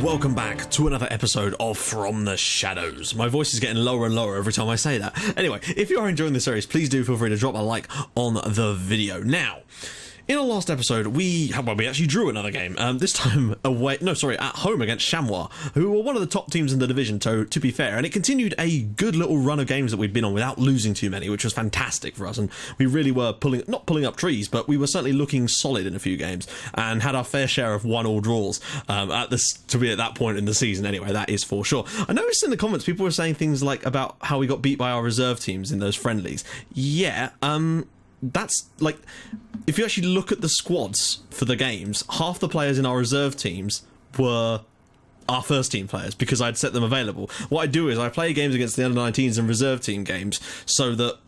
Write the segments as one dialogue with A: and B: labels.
A: welcome back to another episode of From the Shadows. My voice is getting lower and lower every time I say that. Anyway, if you are enjoying the series, please do feel free to drop a like on the video. Now, in our last episode, we actually drew another game, this time at home against Chamois, who were one of the top teams in the division, to be fair, and it continued a good little run of games that we'd been on without losing too many, which was fantastic for us, and we really were not pulling up trees, but we were certainly looking solid in a few games, and had our fair share of 1-1 draws, to be at that point in the season anyway, that is for sure. I noticed in the comments people were saying things like about how we got beat by our reserve teams in those friendlies. Yeah, that's like, if you actually look at the squads for the games, half the players in our reserve teams were our first team players because I'd set them available. What I do is I play games against the under-19s and reserve team games so that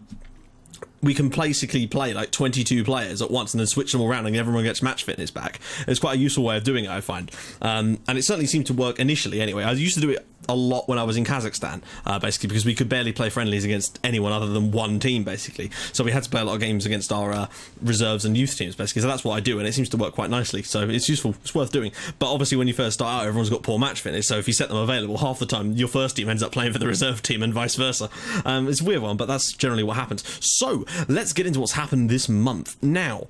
A: we can basically play like 22 players at once and then switch them all around and everyone gets match fitness back. It's quite a useful way of doing it, I find. And it certainly seemed to work initially anyway. I used to do it a lot when I was in Kazakhstan, basically because we could barely play friendlies against anyone other than one team, basically. So we had to play a lot of games against our reserves and youth teams, basically. So that's what I do, and it seems to work quite nicely. So it's useful, it's worth doing. But obviously when you first start out, everyone's got poor match fitness, so if you set them available, half the time your first team ends up playing for the reserve team and vice versa. It's a weird one, but that's generally what happens. So let's get into what's happened this month. Now,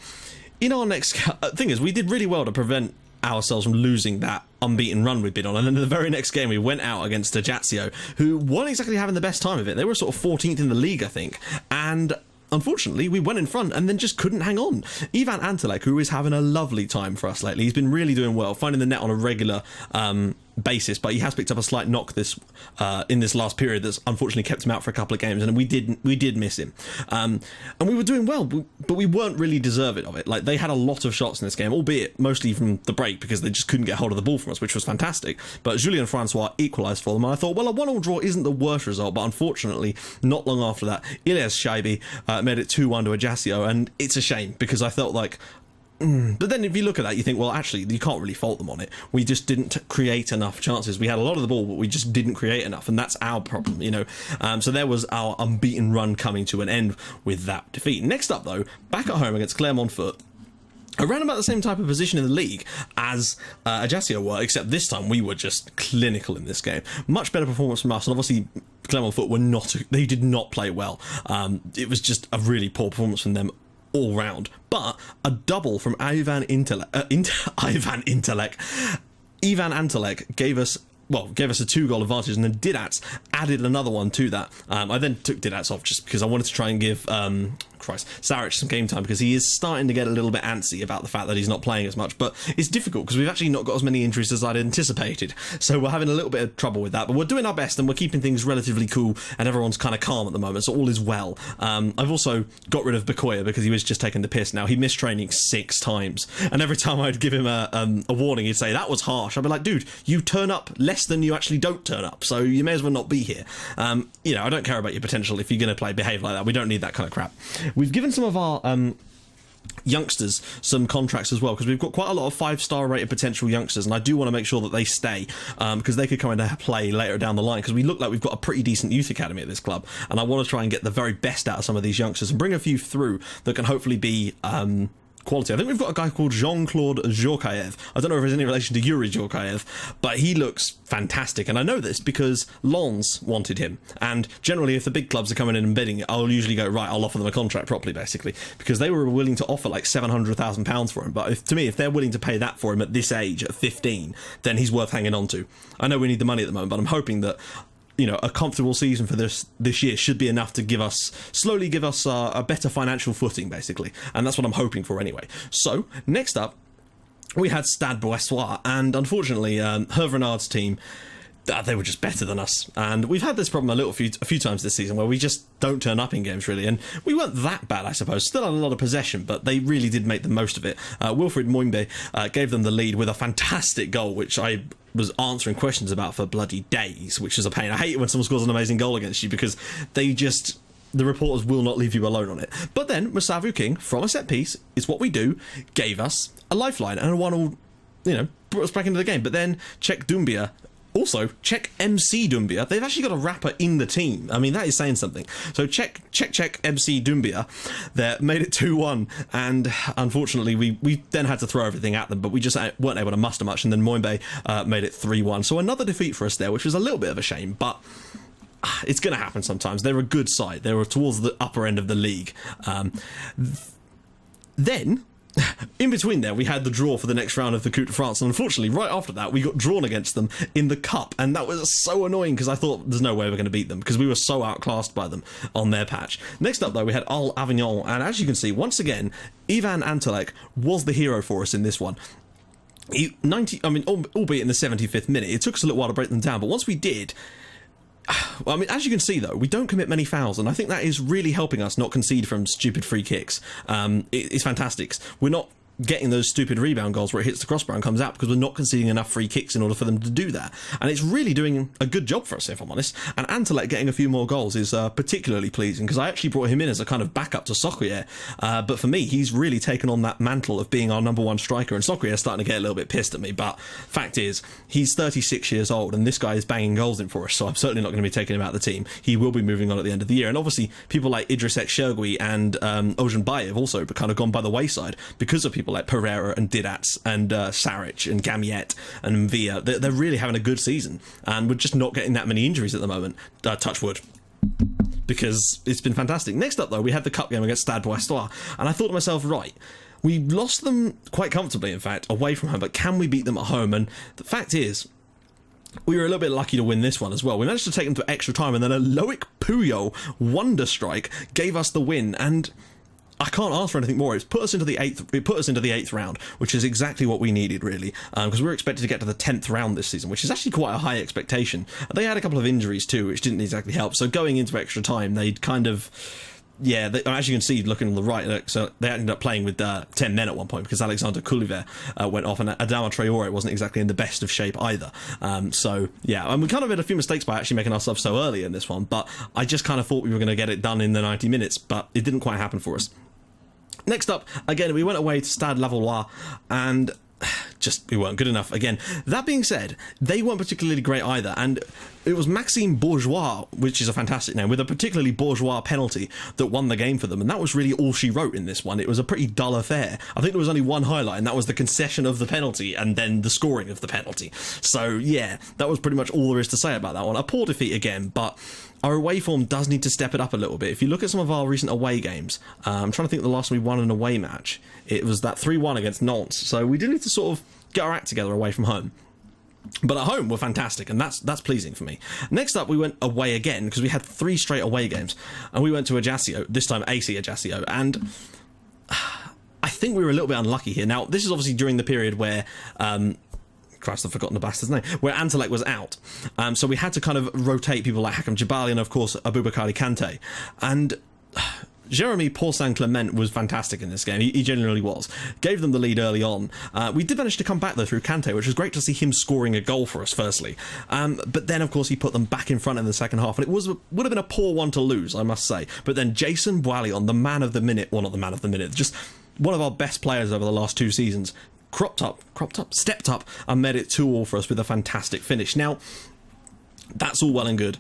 A: in our next thing is, we did really well to prevent ourselves from losing that unbeaten run we'd been on, and then in the very next game we went out against Ajaccio, who weren't exactly having the best time of it. They were sort of 14th in the league, I think, and unfortunately we went in front and then just couldn't hang on. Ivan Antelek, who is having a lovely time for us lately, he's been really doing well, finding the net on a regular basis, but he has picked up a slight knock in this last period that's unfortunately kept him out for a couple of games, and we did miss him, and we were doing well, but we weren't really deserving of it. Like, they had a lot of shots in this game, albeit mostly from the break because they just couldn't get hold of the ball from us, which was fantastic. But Julien Francois equalised for them, and I thought, well, a 1-1 draw isn't the worst result, but unfortunately not long after that Ilyas Shaibi made it 2-1 to Ajaccio, and it's a shame because I felt like but then if you look at that, you think, well, actually, you can't really fault them on it. We just didn't create enough chances. We had a lot of the ball, but we just didn't create enough, and that's our problem, you know. So there was our unbeaten run coming to an end with that defeat. Next up, though, back at home against Clermont-Foot, around about the same type of position in the league as Ajaccio were, except this time we were just clinical in this game. Much better performance from us, and obviously Clermont-Foot they did not play well. It was just a really poor performance from them all round, but a double from Ivan Antelek gave us a 2-goal advantage, and then Didac added another one to that. I then took Didac off just because I wanted to try and give Saric some game time, because he is starting to get a little bit antsy about the fact that he's not playing as much, but it's difficult because we've actually not got as many injuries as I'd anticipated, so we're having a little bit of trouble with that, but we're doing our best and we're keeping things relatively cool, and everyone's kind of calm at the moment, so all is well. I've also got rid of Bakoya because he was just taking the piss now. He missed training 6 times, and every time I'd give him a warning, he'd say, that was harsh. I'd be like, dude, you turn up less than you actually don't turn up, so you may as well not be here. You know, I don't care about your potential. If you're going to behave like that, we don't need that kind of crap. We've given some of our youngsters some contracts as well, because we've got quite a lot of 5-star rated potential youngsters, and I do want to make sure that they stay, because they could come into play later down the line, because we look like we've got a pretty decent youth academy at this club, and I want to try and get the very best out of some of these youngsters and bring a few through that can hopefully be quality. I think we've got a guy called Jean-Claude Djorkaev. I don't know if there's any relation to Yuri Djorkaev, but he looks fantastic, and I know this because Lens wanted him, and generally if the big clubs are coming in and bidding it, I'll usually go, right, I'll offer them a contract properly, basically, because they were willing to offer like £700,000 for him, but if they're willing to pay that for him at this age, at 15, then he's worth hanging on to. I know we need the money at the moment, but I'm hoping that, you know, a comfortable season for this year should be enough to slowly give us a better financial footing, basically, and that's what I'm hoping for anyway. So next up, we had Stade Boissois, and unfortunately Hervé Renard's team, they were just better than us, and we've had this problem a few times this season where we just don't turn up in games, really, and we weren't that bad, I suppose. Still had a lot of possession, but they really did make the most of it. Wilfried Moimbe gave them the lead with a fantastic goal, which I was answering questions about for bloody days, which is a pain. I hate it when someone scores an amazing goal against you, because the reporters will not leave you alone on it. But then Musavu King, from a set piece, is what we do, gave us a lifeline and a 1-1, you know, brought us back into the game. But then Czech Dumbia Also, check MC Doumbia. They've actually got a rapper in the team. I mean, that is saying something. So check MC Doumbia. They made it 2-1, and unfortunately, we then had to throw everything at them, but we just weren't able to muster much, and then Moimbe made it 3-1. So another defeat for us there, which was a little bit of a shame, but it's going to happen sometimes. They're a good side. They were towards the upper end of the league. Then, in between there, we had the draw for the next round of the Coupe de France, and unfortunately, right after that, we got drawn against them in the Cup, and that was so annoying because I thought there's no way we're going to beat them because we were so outclassed by them on their patch. Next up, though, we had Al Avignon, and as you can see, once again, Ivan Antelek was the hero for us in this one. Albeit in the 75th minute, it took us a little while to break them down, but once we did, well, I mean, as you can see, though, we don't commit many fouls, and I think that is really helping us not concede from stupid free kicks. It's fantastic. We're not getting those stupid rebound goals where it hits the crossbar and comes out because we're not conceding enough free kicks in order for them to do that. And it's really doing a good job for us, if I'm honest. And Antelek getting a few more goals is particularly pleasing because I actually brought him in as a kind of backup to Soccer. But for me, he's really taken on that mantle of being our number one striker, and Soccer is starting to get a little bit pissed at me. But fact is, he's 36 years old and this guy is banging goals in for us, so I'm certainly not going to be taking him out of the team. He will be moving on at the end of the year. And obviously, people like Idris Ekshirgui and Ojan Bayev have also kind of gone by the wayside because of people like Pereira and Didats and Saric and Gamiet and Mvia. They're really having a good season, and we're just not getting that many injuries at the moment. Touch wood, because it's been fantastic. Next up, though, we had the cup game against Stade Brestois, and I thought to myself, right, we lost them quite comfortably, in fact, away from home, but can we beat them at home? And the fact is, we were a little bit lucky to win this one as well. We managed to take them to extra time, and then a Loic Puyo wonder strike gave us the win, and I can't ask for anything more. It put us into the eighth round, which is exactly what we needed, really, because we were expected to get to the 10th round this season, which is actually quite a high expectation. They had a couple of injuries too, which didn't exactly help. So going into extra time, they'd kind of, as you can see, looking on the right, so they ended up playing with 10 men at one point because Alexander Couliver went off, and Adama Traore wasn't exactly in the best of shape either. And we kind of made a few mistakes by actually making ourselves so early in this one, but I just kind of thought we were going to get it done in the 90 minutes, but it didn't quite happen for us. Next up, again, we went away to Stade Lavallois, and we weren't good enough again. That being said, they weren't particularly great either, and it was Maxime Bourgeois, which is a fantastic name, with a particularly bourgeois penalty that won the game for them, and that was really all she wrote in this one. It was a pretty dull affair. I think there was only one highlight, and that was the concession of the penalty and then the scoring of the penalty. So yeah, that was pretty much all there is to say about that one. A poor defeat again, but our away form does need to step it up a little bit. If you look at some of our recent away games, I'm trying to think of the last time we won an away match. It was that 3-1 against Nantes. So we do need to sort of get our act together away from home. But at home, we're fantastic, and that's pleasing for me. Next up, we went away again, because we had 3 straight away games. And we went to Ajaccio, this time AC Ajaccio, and I think we were a little bit unlucky here. Now, this is obviously during the period where Christ, I've forgotten the bastard's name, where Antelek was out. So we had to kind of rotate people like Hakam Jabali and, of course, Aboubakari Kante. And Jeremy Paul Saint-Clement was fantastic in this game. He genuinely was. Gave them the lead early on. We did manage to come back, though, through Kante, which was great to see him scoring a goal for us, firstly. But then, of course, he put them back in front in the second half, and it would have been a poor one to lose, I must say. But then Jason Boalion, the man of the minute, well, not the man of the minute, just one of our best players over the last 2 seasons, stepped up and made it 2-2 for us with a fantastic finish. Now, that's all well and good,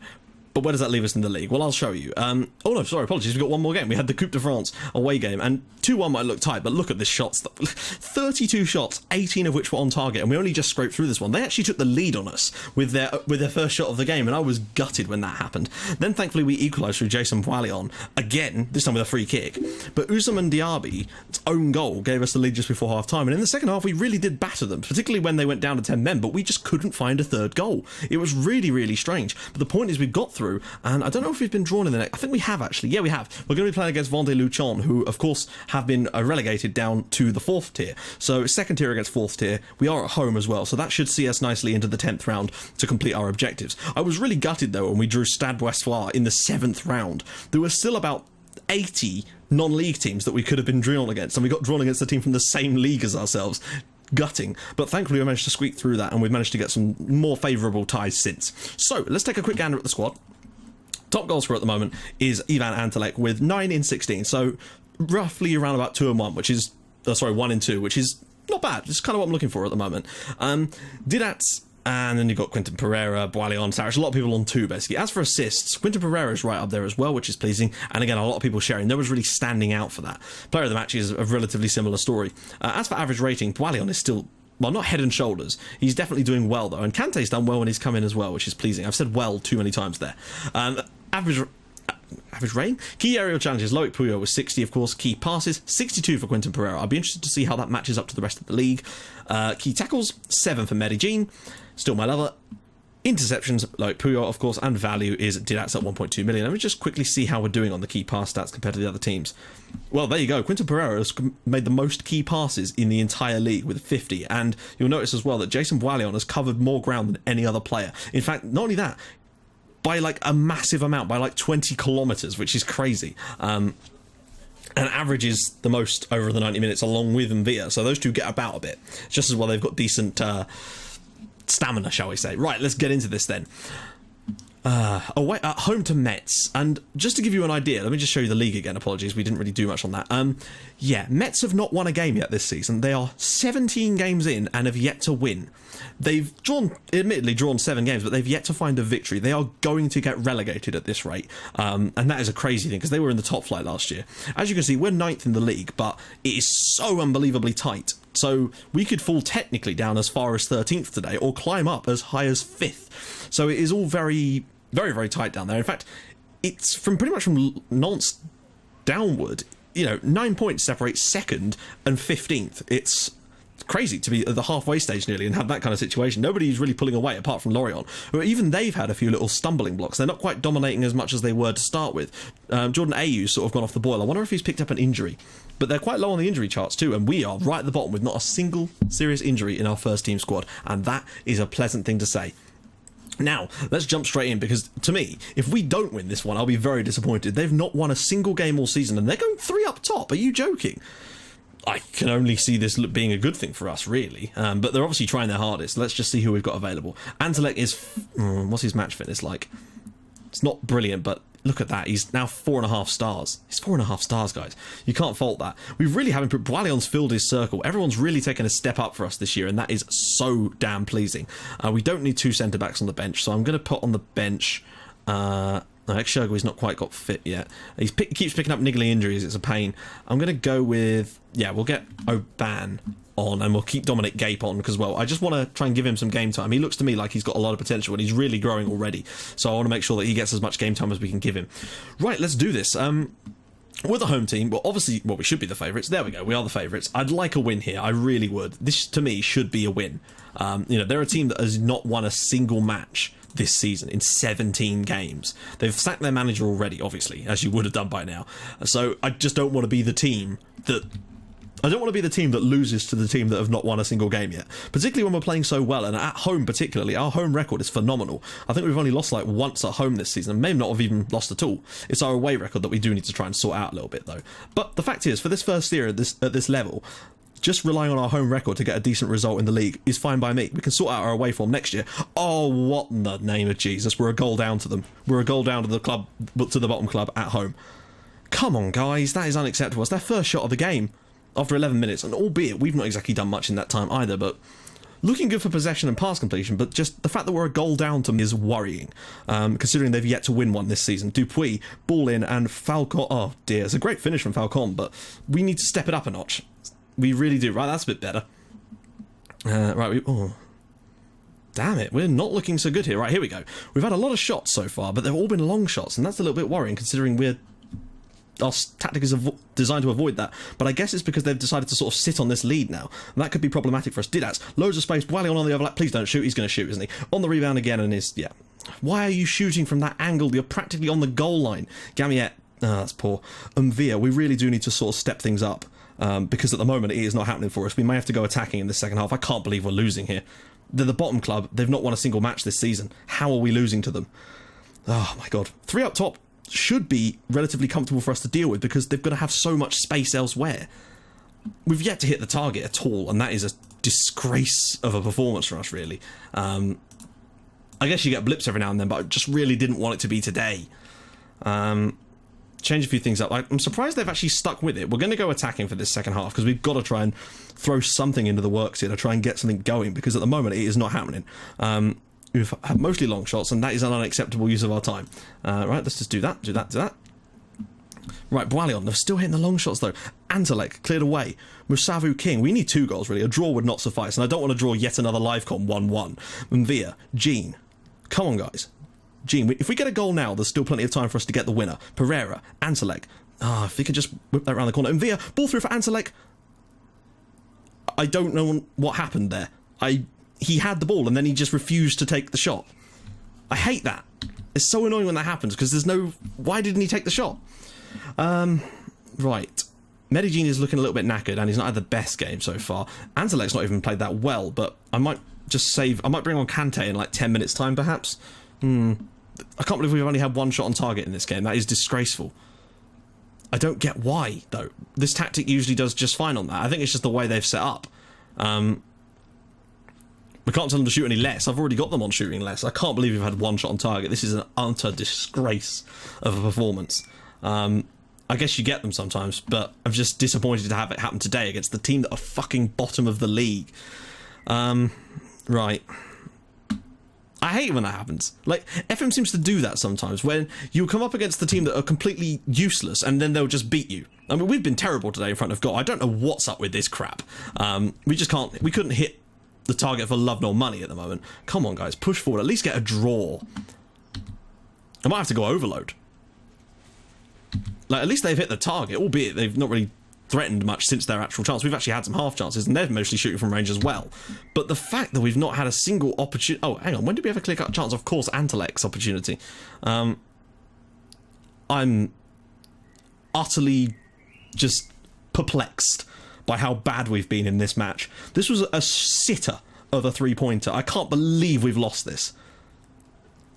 A: but where does that leave us in the league? Well, I'll show you. Apologies, we've got one more game. We had the Coupe de France away game, and 2-1 might look tight, but look at this shots. 32 shots, 18 of which were on target, and we only just scraped through this one. They actually took the lead on us with their first shot of the game, and I was gutted when that happened. Then, thankfully, we equalised through Jason Boalion, again, this time with a free kick. But Ousmane Diaby's own goal gave us the lead just before half-time, and in the second half, we really did batter them, particularly when they went down to 10 men, but we just couldn't find a third goal. It was really, really strange. But the point is, we've got through, and I don't know if we've been drawn in the next. I think we have, actually. Yeah, we have. We're going to be playing against Vendée Luchon, who, of course, have been relegated down to the 4th tier. So, 2nd tier against 4th tier. We are at home as well, so that should see us nicely into the 10th round to complete our objectives. I was really gutted, though, when we drew Stade Brestois in the 7th round. There were still about 80 non-league teams that we could have been drawn against, and we got drawn against a team from the same league as ourselves. Gutting, but thankfully we managed to squeak through that, and we've managed to get some more favourable ties since. So, let's take a quick gander at the squad. Top goal scorer at the moment is Ivan Antelek with 9 in 16, so roughly around about 2 and 1, which is 1 in 2, which is not bad. It's kind of what I'm looking for at the moment. Didats And then you've got Quinton Pereira, Boilion, Saric, a lot of people on 2, basically. As for assists, Quinton Pereira is right up there as well, which is pleasing. And again, a lot of people sharing. No one's really standing out for that. Player of the match is a relatively similar story. As for average rating, Boilion is still, well, not head and shoulders. He's definitely doing well, though. And Kante's done well when he's come in as well, which is pleasing. I've said well too many times there. Average rating? Key aerial challenges, Loic Puyo was 60, of course. Key passes, 62 for Quinton Pereira. I'll be interested to see how that matches up to the rest of the league. Key tackles, 7 for Medellin. Still my lover. Interceptions, Loic Puyo, of course, and value is Didac at 1.2 million. Let me just quickly see how we're doing on the key pass stats compared to the other teams. Well, there you go. Quinton Pereira has made the most key passes in the entire league with 50, and you'll notice as well that Jason Boilion has covered more ground than any other player. In fact, not only that, by like a massive amount, by like 20 kilometres, which is crazy. And averages the most over the 90 minutes along with Mvia, so those two get about a bit. Just as well they've got decent stamina, shall we say. Right, let's get into this then. Away at home to Metz, and just to give you an idea, let me just show you the league again. Apologies, we didn't really do much on that. Yeah, Metz have not won a game yet this season. They are 17 games in and have yet to win. They've admittedly drawn 7 games, but they've yet to find a victory. They are going to get relegated at this rate, and that is a crazy thing because they were in the top flight last year. As you can see, we're 9th in the league, but it is so unbelievably tight. So we could fall technically down as far as 13th today, or climb up as high as 5th. So it is all very, very, very tight down there. In fact, it's pretty much from Nantes downward. 9 points separate 2nd and 15th. It's crazy to be at the halfway stage nearly and have that kind of situation. Nobody's really pulling away apart from Lorient, who even they've had a few little stumbling blocks. They're not quite dominating as much as they were to start with. Jordan Ayew's sort of gone off the boil. I wonder if he's picked up an injury. But they're quite low on the injury charts too, and we are right at the bottom with not a single serious injury in our first team squad, and that is a pleasant thing to say. Now, let's jump straight in, because to me, if we don't win this one, I'll be very disappointed. They've not won a single game all season, and they're going 3 up top. Are you joking? I can only see this being a good thing for us, really. But they're obviously trying their hardest. Let's just see who we've got available. Antelek is... what's his match fitness like? It's not brilliant, but look at that. He's now 4.5 stars. He's 4.5 stars, guys. You can't fault that. We really haven't put... Boilion's filled his circle. Everyone's really taken a step up for us this year, and that is so damn pleasing. We don't need 2 centre-backs on the bench, so I'm going to put on the bench... Ex-Shergoy's not quite got fit yet. He keeps picking up niggly injuries. It's a pain. I'm going to go with... Yeah, we'll get Oban on, and we'll keep Dominic Gape on, because, well, I just want to try and give him some game time. He looks to me like he's got a lot of potential, and he's really growing already. So I want to make sure that he gets as much game time as we can give him. Right, let's do this. We're the home team. Well, obviously, we should be the favourites. There we go. We are the favourites. I'd like a win here. I really would. This, to me, should be a win. They're a team that has not won a single match this season in 17 games. They've sacked their manager already, obviously, as you would have done by now. So I just don't want to be the team that... I don't want to be the team that loses to the team that have not won a single game yet, particularly when we're playing so well, and at home particularly. Our home record is phenomenal. I think we've only lost like once at home this season, and may not have even lost at all. It's our away record that we do need to try and sort out a little bit, though. But the fact is, for this first year at this level, just relying on our home record to get a decent result in the league is fine by me. We can sort out our away form next year. Oh, what in the name of Jesus. We're a goal down to them. We're a goal down to the club, to the bottom club at home. Come on, guys. That is unacceptable. It's their first shot of the game after 11 minutes. And albeit, we've not exactly done much in that time either, but looking good for possession and pass completion, but just the fact that we're a goal down to them is worrying, considering they've yet to win one this season. Dupuis, ball in, and Falcon... Oh, dear. It's a great finish from Falcon, but we need to step it up a notch. We really do. Right, that's a bit better. Oh. Damn it, we're not looking so good here. Right, here we go. We've had a lot of shots so far, but they've all been long shots, and that's a little bit worrying, considering our tactic is designed to avoid that. But I guess it's because they've decided to sort of sit on this lead now, and that could be problematic for us. Didac, loads of space. Boilion on the overlap. Please don't shoot. He's going to shoot, isn't he? On the rebound again, and is... Yeah. Why are you shooting from that angle? You're practically on the goal line. Gamiet. That's poor. Mvia, we really do need to sort of step things up. Because at the moment it is not happening for us. We may have to go attacking in the second half. I can't believe we're losing here. They're the bottom club. They've not won a single match this season. How are we losing to them? Oh my god. 3 up top should be relatively comfortable for us to deal with, because they've got to have so much space elsewhere. We've yet to hit the target at all, and that is a disgrace of a performance for us, really. I guess you get blips every now and then, but I just really didn't want it to be today. change a few things up. I'm surprised they've actually stuck with it. We're going to go attacking for this second half because we've got to try and throw something into the works here to try and get something going, because at the moment it is not happening. We've had mostly long shots, and that is an unacceptable use of our time. Right, let's just do that. Right, Boalion, they're still hitting the long shots though. Antelek, cleared away. Musavu King, we need 2 goals really. A draw would not suffice, and I don't want to draw yet another live com 1-1. Mvia, Jean, come on guys. Jean, if we get a goal now, there's still plenty of time for us to get the winner. Pereira, Antelek. If we could just whip that around the corner. Mvia, ball through for Antelek. I don't know what happened there. He had the ball and then he just refused to take the shot. I hate that. It's so annoying when that happens, because there's no... Why didn't he take the shot? Right. Medellin is looking a little bit knackered, and he's not had the best game so far. Antelek's not even played that well, but I might just save... I might bring on Kante in like 10 minutes time, perhaps. I can't believe we've only had 1 shot on target in this game. That is disgraceful. I don't get why, though. This tactic usually does just fine on that. I think it's just the way they've set up. We can't tell them to shoot any less. I've already got them on shooting less. I can't believe we've had 1 shot on target. This is an utter disgrace of a performance. I guess you get them sometimes, but I'm just disappointed to have it happen today against the team that are fucking bottom of the league. Right. I hate when that happens. Like, FM seems to do that sometimes, when you come up against the team that are completely useless and then they'll just beat you. I mean, we've been terrible today in front of goal. I don't know what's up with this crap. We just can't... We couldn't hit the target for love nor money at the moment. Come on, guys. Push forward. At least get a draw. I might have to go overload. Like, at least they've hit the target, albeit they've not really threatened much since their actual chance. We've actually had some half chances, and they're mostly shooting from range as well. But the fact that we've not had a single opportunity... Oh, hang on. When did we have a clear-cut chance? Of course, Antelek's opportunity. I'm utterly just perplexed by how bad we've been in this match. This was a sitter of a 3-pointer. I can't believe we've lost this.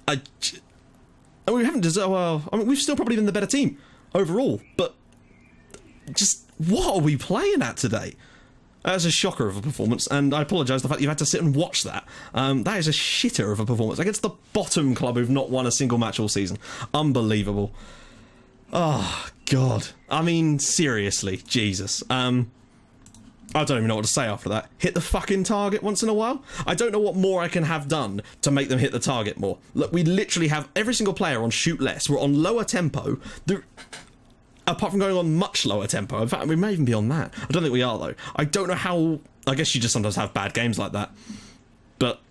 A: We haven't deserved... Well, I mean, we've still probably been the better team overall, but just what are we playing at today? That's a shocker of a performance, and I apologise for the fact you've had to sit and watch that. That is a shitter of a performance against the bottom club who've not won a single match all season. Unbelievable. Oh, God. I mean, seriously, Jesus. I don't even know what to say after that. Hit the fucking target once in a while? I don't know what more I can have done to make them hit the target more. Look, we literally have every single player on shoot less. We're on lower tempo. Apart from going on much lower tempo. In fact, we may even be on that. I don't think we are, though. I don't know how... I guess you just sometimes have bad games like that. But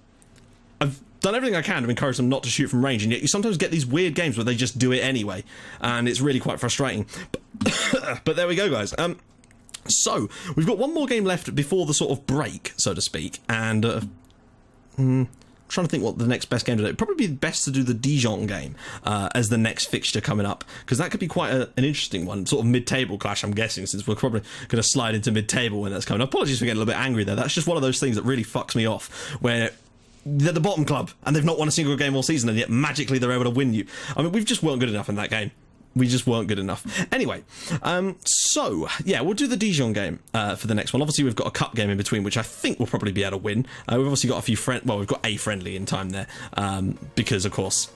A: I've done everything I can to encourage them not to shoot from range, and yet you sometimes get these weird games where they just do it anyway. And it's really quite frustrating. But there we go, guys. So, we've got 1 more game left before the sort of break, so to speak, and trying to think what the next best game to do. It'd probably be best to do the Dijon game as the next fixture coming up, because that could be quite an interesting one, sort of mid-table clash, I'm guessing, since we're probably going to slide into mid-table when that's coming. Apologies for getting a little bit angry there. That's just one of those things that really fucks me off, where they're the bottom club, and they've not won a single game all season, and yet magically they're able to win you. I mean, we just weren't good enough in that game. We just weren't good enough. Anyway, so, yeah, we'll do the Dijon game for the next one. Obviously, we've got a cup game in between, which I think we'll probably be able to win. We've obviously got a few we've got a friendly in time there, because, of course,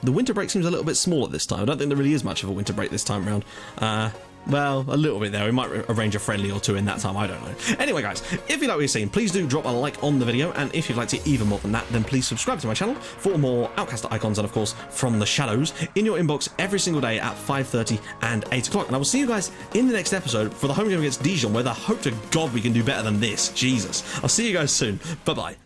A: the winter break seems a little bit small at this time. I don't think there really is much of a winter break this time around. Well, a little bit there. We might arrange a friendly or 2 in that time. I don't know. Anyway, guys, if you like what you're seeing, please do drop a like on the video. And if you'd like to even more than that, then please subscribe to my channel for more Outcaster icons and, of course, From the Shadows in your inbox every single day at 5:30 and 8 o'clock. And I will see you guys in the next episode for the home game against Dijon, where I hope to God we can do better than this. Jesus. I'll see you guys soon. Bye-bye.